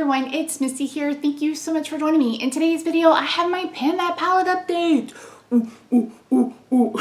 everyone, it's Missy here. Thank you so much for joining me. In today's video, I have my Pan That Palette update. Ooh.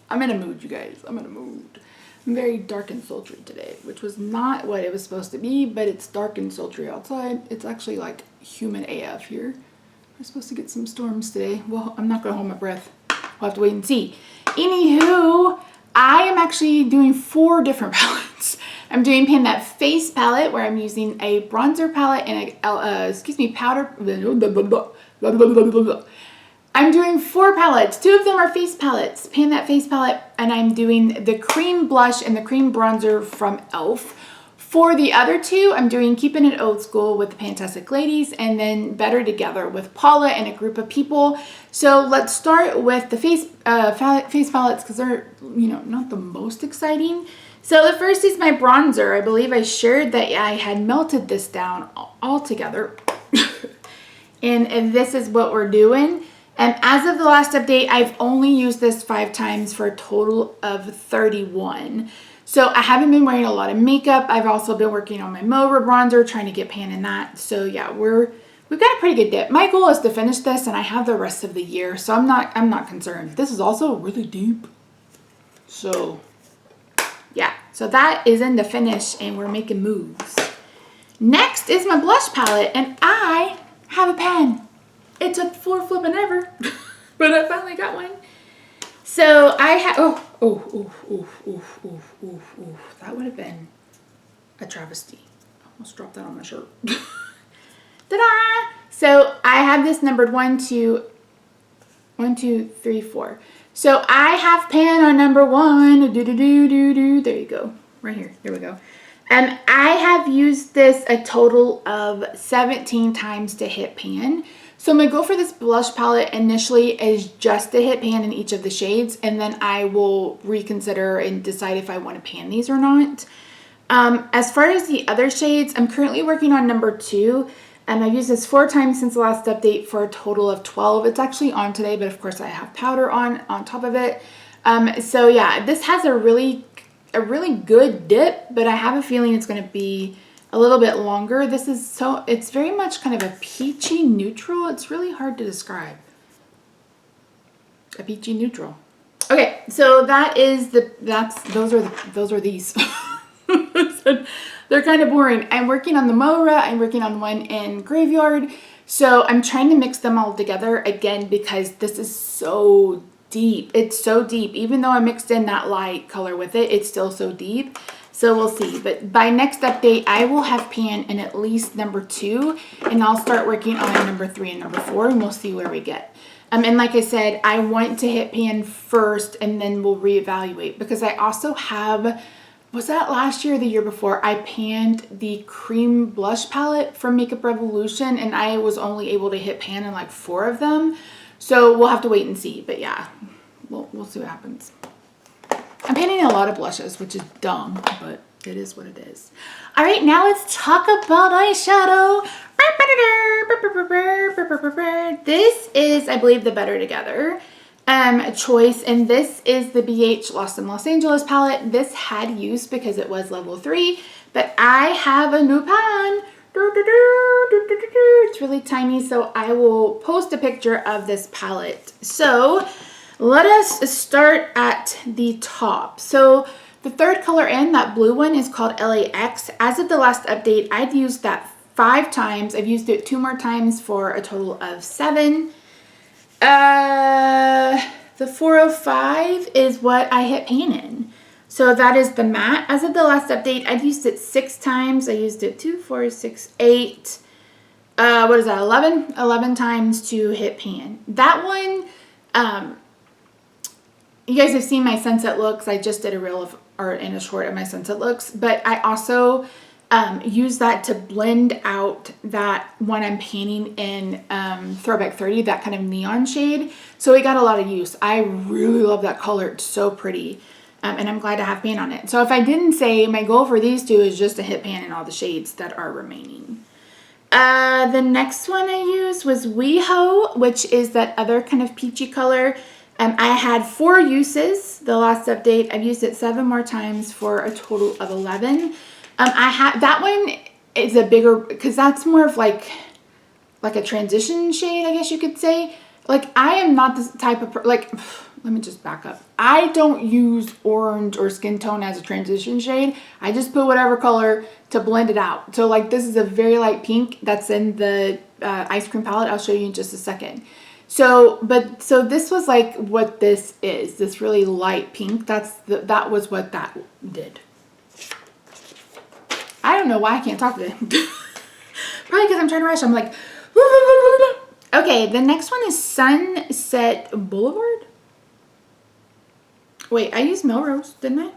I'm in a mood, you guys. I'm in a mood. I'm very dark and sultry today, which was not what it was supposed to be, but it's dark and sultry outside. It's actually like humid AF here. We're supposed to get some storms today. Well, I'm not gonna hold my breath. We'll have to wait and see. Anywho, I am actually doing 4 different palettes. I'm doing Pan That Face palette where I'm using a bronzer palette and a, powder. I'm doing 4 palettes. 2 of them are face palettes. Pan That Face palette, and I'm doing the cream blush and the cream bronzer from e.l.f. For the other 2, I'm doing Keeping It Old School with the Pantastic Ladies and then Better Together with Paula and a group of people. So let's start with the face palettes because they're, not the most exciting. So the first is my bronzer. I believe I shared that I had melted this down all together. and this is what we're doing. And as of the last update, I've only used this 5 times for a total of 31. So I haven't been wearing a lot of makeup. I've also been working on my Moira bronzer, trying to get pan in that. So yeah, we've got a pretty good dip. My goal is to finish this, and I have the rest of the year, so I'm not concerned. This is also really deep. So yeah, so that is in the finish, and we're making moves. Next is my blush palette, and I have a pen. It took 4 flipping ever, but I finally got one. So I have, that would have been a travesty. I almost dropped that on my shirt. Ta-da! So I have this numbered 1, 2, 3, 4. So I have pan on number 1. There you go. Right here. Here we go. And I have used this a total of 17 times to hit pan. So my goal for this blush palette initially is just to hit pan in each of the shades, and then I will reconsider and decide if I want to pan these or not. As far as the other shades, I'm currently working on number 2, and I've used this 4 times since the last update for a total of 12. It's actually on today, but of course I have powder on top of it. So yeah, this has a really good dip, but I have a feeling it's going to be a little bit longer. It's very much kind of a peachy neutral. It's really hard to describe. A peachy neutral. Okay, so those are these. They're kind of boring. I'm working on the Moira. I'm working on one in Graveyard. So I'm trying to mix them all together again because this is so deep. It's so deep. Even though I mixed in that light color with it, it's still so deep. So we'll see. But by next update, I will have pan in at least number 2, and I'll start working on number 3 and number 4, and we'll see where we get. And like I said, I want to hit pan first, and then we'll reevaluate, because I also have, was that last year or the year before, I panned the cream blush palette from Makeup Revolution, and I was only able to hit pan in like 4 of them. So we'll have to wait and see. But yeah, we'll see what happens. I'm painting a lot of blushes, which is dumb, but it is what it is. All right, now let's talk about eyeshadow. This is, I believe, the Better Together choice, and this is the BH Lost in Los Angeles palette. This had use because it was level 3, but I have a new pan. It's really tiny, so I will post a picture of this palette. So let us start at the top. So the 3rd color in, that blue one, is called LAX. As of the last update, I've used that 5 times. I've used it 2 more times for a total of 7. The 405 is what I hit pan in. So that is the matte. As of the last update, I've used it 6 times. I used it 2, 4, 6, 8. What is that? 11 times to hit pan. That one, you guys have seen my sunset looks. I just did a reel in a short of my sunset looks, but I also use that to blend out that when I'm painting in Throwback 30, that kind of neon shade. So it got a lot of use. I really love that color. It's so pretty. And I'm glad to have pan on it. So if I didn't say, my goal for these 2 is just to hit pan in all the shades that are remaining. The next one I used was WeHo, which is that other kind of peachy color. I had 4 uses the last update. I've used it 7 more times for a total of 11. I have that one it's a bigger, because that's more of like a transition shade, I guess you could say. Like, I am not the type of, like, let me just back up. I don't use orange or skin tone as a transition shade. I just put whatever color to blend it out. So like, this is a very light pink that's in the ice cream palette. I'll show you in just a second. So this was like what this is, this really light pink. That was what that did. I don't know why I can't talk today. Probably because I'm trying to rush. I'm like, okay, the next one is Sunset Boulevard. Wait, I used Melrose, didn't I?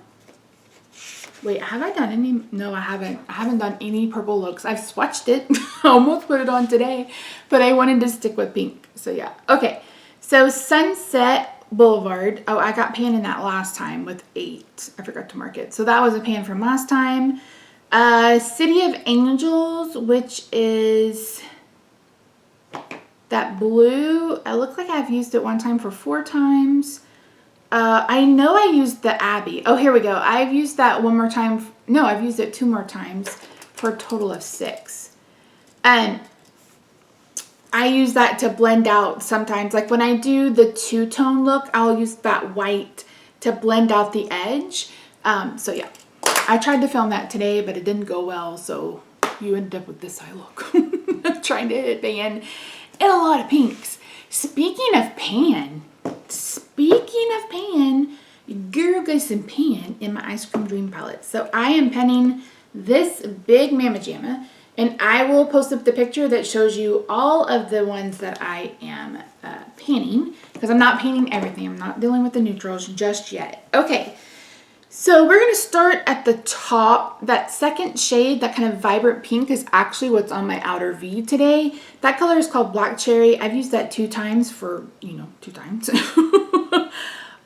Wait, have I done any? No, I haven't. I haven't done any purple looks. I've swatched it. I almost put it on today, but I wanted to stick with pink. So yeah. Okay, so Sunset Boulevard. Oh, I got pan in that last time with 8. I forgot to mark it. So that was a pan from last time. City of Angels, which is that blue. It looks like I've used it one time for 4 times. I know I used the Abbey. Oh, here we go. I've used that one more time. No, I've used it 2 more times for a total of 6. And I use that to blend out sometimes. Like when I do the 2-tone look, I'll use that white to blend out the edge. So yeah, I tried to film that today, but it didn't go well. So you ended up with this eye look. Trying to hit pan and a lot of pinks. Speaking of pan, girl got some pan in my Ice Cream Dream palette. So I am penning this big Mama Jamma, and I will post up the picture that shows you all of the ones that I am panning, because I'm not painting everything. I'm not dealing with the neutrals just yet. Okay, so we're going to start at the top. That second shade, that kind of vibrant pink, is actually what's on my outer V today. That color is called Black Cherry. I've used that 2 times for, 2 times.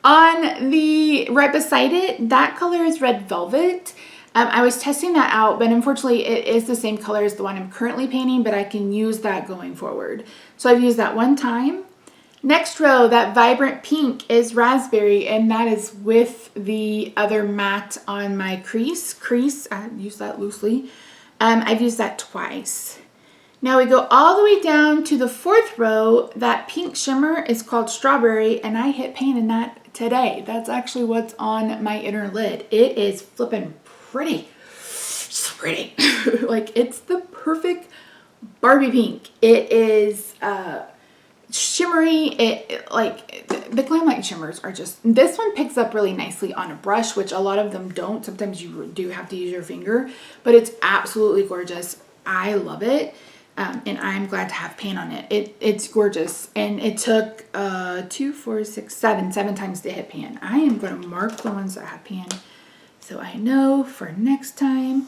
On the right beside it, that color is Red Velvet. I was testing that out, but unfortunately it is the same color as the one I'm currently painting, but I can use that going forward. So I've used that 1 time. Next row, that vibrant pink is Raspberry, and that is with the other matte on my crease. I use that loosely. I've used that twice. Now we go all the way down to the 4th row. That pink shimmer is called Strawberry, and I hit pan in that today. That's actually what's on my inner lid. It is flipping pretty. It's pretty. Like, it's the perfect Barbie pink. It is shimmery. Like the Glam Light shimmers are just, this one picks up really nicely on a brush, which a lot of them don't. Sometimes you do have to use your finger, but it's absolutely gorgeous. I love it. And I'm glad to have pan on it. It's gorgeous. And it took 2, 4, 6, 7 times to hit pan. I am going to mark the ones that have pan, so I know for next time,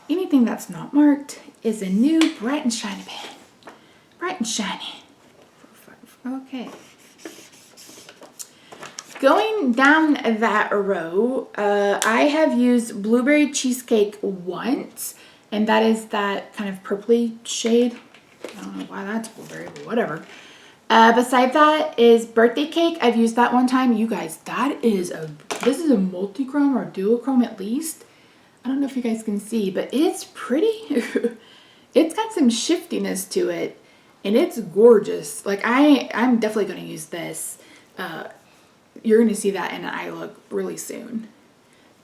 anything that's not marked is a new bright and shiny pan. Bright and shiny. 4, 5. Okay. Going down that row, I have used Blueberry Cheesecake once. And that is that kind of purpley shade. I don't know why that's blueberry, but whatever. Beside that is Birthday Cake. I've used that 1 time. You guys, this is a multi-chrome or duochrome at least. I don't know if you guys can see, but it's pretty. It's got some shiftiness to it, and it's gorgeous. Like, I'm definitely going to use this. You're going to see that in an eye look really soon.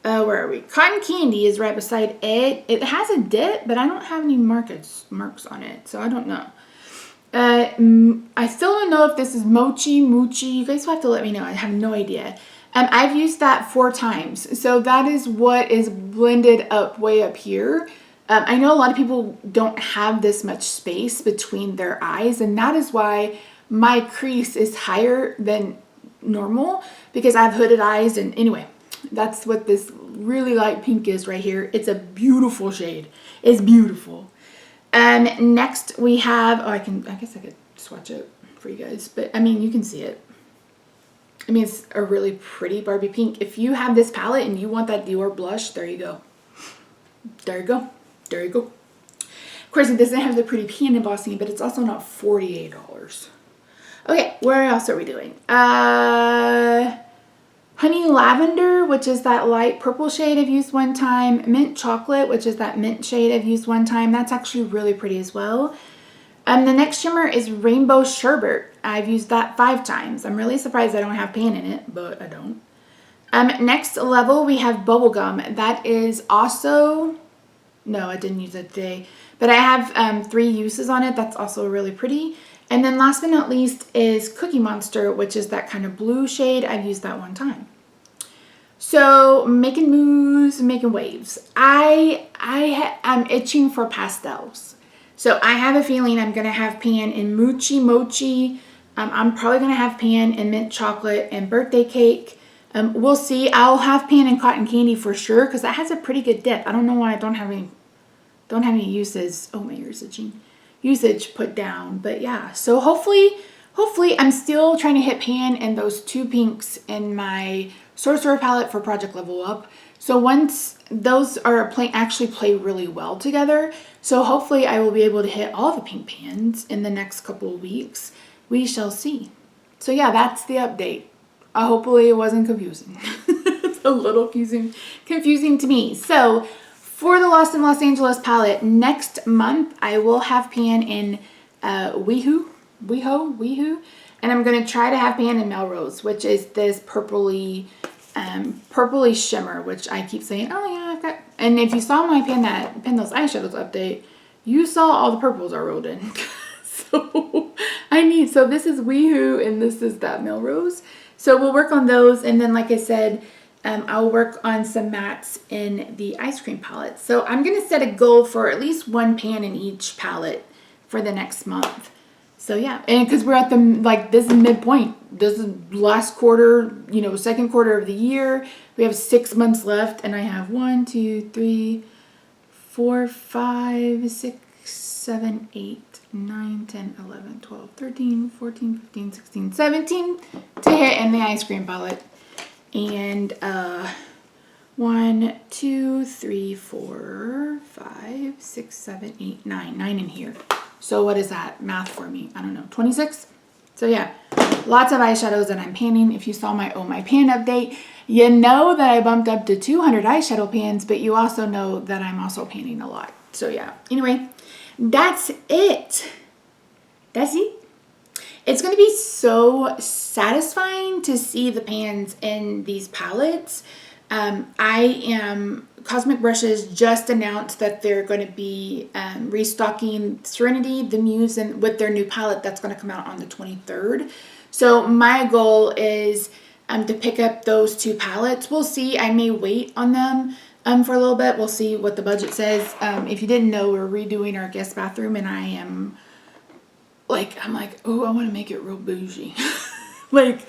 Where are we? Cotton Candy is right beside it. It has a dip, but I don't have any marks on it, so I don't know. I still don't know if this is Mochi. You guys will have to let me know. I have no idea. I've used that 4 times, so that is what is blended up way up here. I know a lot of people don't have this much space between their eyes, and that is why my crease is higher than normal, because I have hooded eyes. And anyway, that's what this really light pink is right here. It's a beautiful shade. It's beautiful. Next we have, I guess I could swatch it for you guys, but I mean, you can see it. I mean, it's a really pretty Barbie pink. If you have this palette and you want that Dior blush, there you go. There you go. There you go. Of course, it doesn't have the pretty pan embossing, but it's also not $48. Okay, where else are we doing? Honey Lavender, which is that light purple shade I've used one time. Mint Chocolate, which is that mint shade I've used one time. That's actually really pretty as well. The next shimmer is Rainbow Sherbet. I've used that 5 times. I'm really surprised I don't have pan in it, but I don't. Next level, we have Bubblegum. That is also, no, I didn't use it today, but I have 3 uses on it. That's also really pretty. And then last but not least is Cookie Monster, which is that kind of blue shade. I've used that one time. So making moves, making waves. I'm itching for pastels. So I have a feeling I'm going to have pan in Mochi Mochi. I'm probably going to have pan in Mint Chocolate and Birthday Cake. We'll see. I'll have pan in Cotton Candy for sure because that has a pretty good dip. I don't know why I don't have any uses. Oh, my ears itching. Usage put down, but yeah. So hopefully I'm still trying to hit pan in those 2 pinks in my Sorcerer palette for Project Level Up. So once those are actually play really well together, so hopefully I will be able to hit all the pink pans in the next couple of weeks. We shall see. So yeah, that's the update. Hopefully it wasn't confusing. It's a little confusing to me. So for the Lost in Los Angeles palette, next month I will have pan in WeHo, and I'm going to try to have pan in Melrose, which is this purpley shimmer, which I keep saying, oh yeah, I've got. And if you saw my Pan Those Eyeshadows update, you saw all the purples I rolled in. So this is WeHo and this is that Melrose. So we'll work on those, and then like I said, I'll work on some mattes in the ice cream palette. So I'm going to set a goal for at least 1 pan in each palette for the next month. So yeah, and because we're at this is midpoint. This is last quarter, second quarter of the year. We have 6 months left, and I have 1, 2, 3, 4, 5, 6, 7, 8, 9, 10, 11, 12, 13, 14, 15, 16, 17 to hit in the ice cream palette. And 1, 2, 3, 4, 5, 6, 7, 8, 9. 9 in here. So what is that? Math for me. I don't know. 26? So yeah, lots of eyeshadows that I'm panning. If you saw my pan update, you know that I bumped up to 200 eyeshadow pans, but you also know that I'm also panning a lot. So yeah, anyway, that's it. That's it. It's going to be so satisfying to see the pans in these palettes. Cosmic Brushes just announced that they're going to be restocking Serenity, the Muse, and with their new palette that's going to come out on the 23rd. So my goal is to pick up those 2 palettes. We'll see. I may wait on them for a little bit. We'll see what the budget says. If you didn't know, we're redoing our guest bathroom, and I'm like, oh, I want to make it real bougie. Like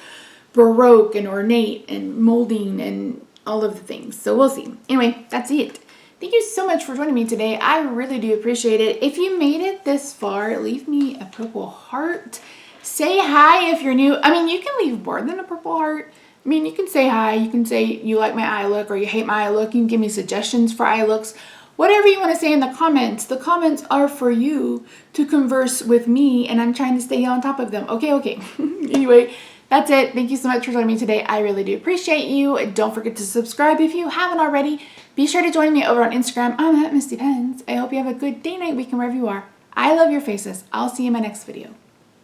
Baroque and ornate and molding and all of the things. So we'll see. Anyway, that's it. Thank you so much for joining me today. I really do appreciate it. If you made it this far, leave me a purple heart. Say hi if you're new. I mean, you can leave more than a purple heart. I mean, you can say hi. You can say you like my eye look or you hate my eye look. You can give me suggestions for eye looks. Whatever you want to say in the comments. The comments are for you to converse with me, and I'm trying to stay on top of them. Okay. Anyway, that's it. Thank you so much for joining me today. I really do appreciate you. Don't forget to subscribe if you haven't already. Be sure to join me over on Instagram. I'm at Misty Pens. I hope you have a good day, night, weekend, wherever you are. I love your faces. I'll see you in my next video.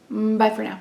Bye for now.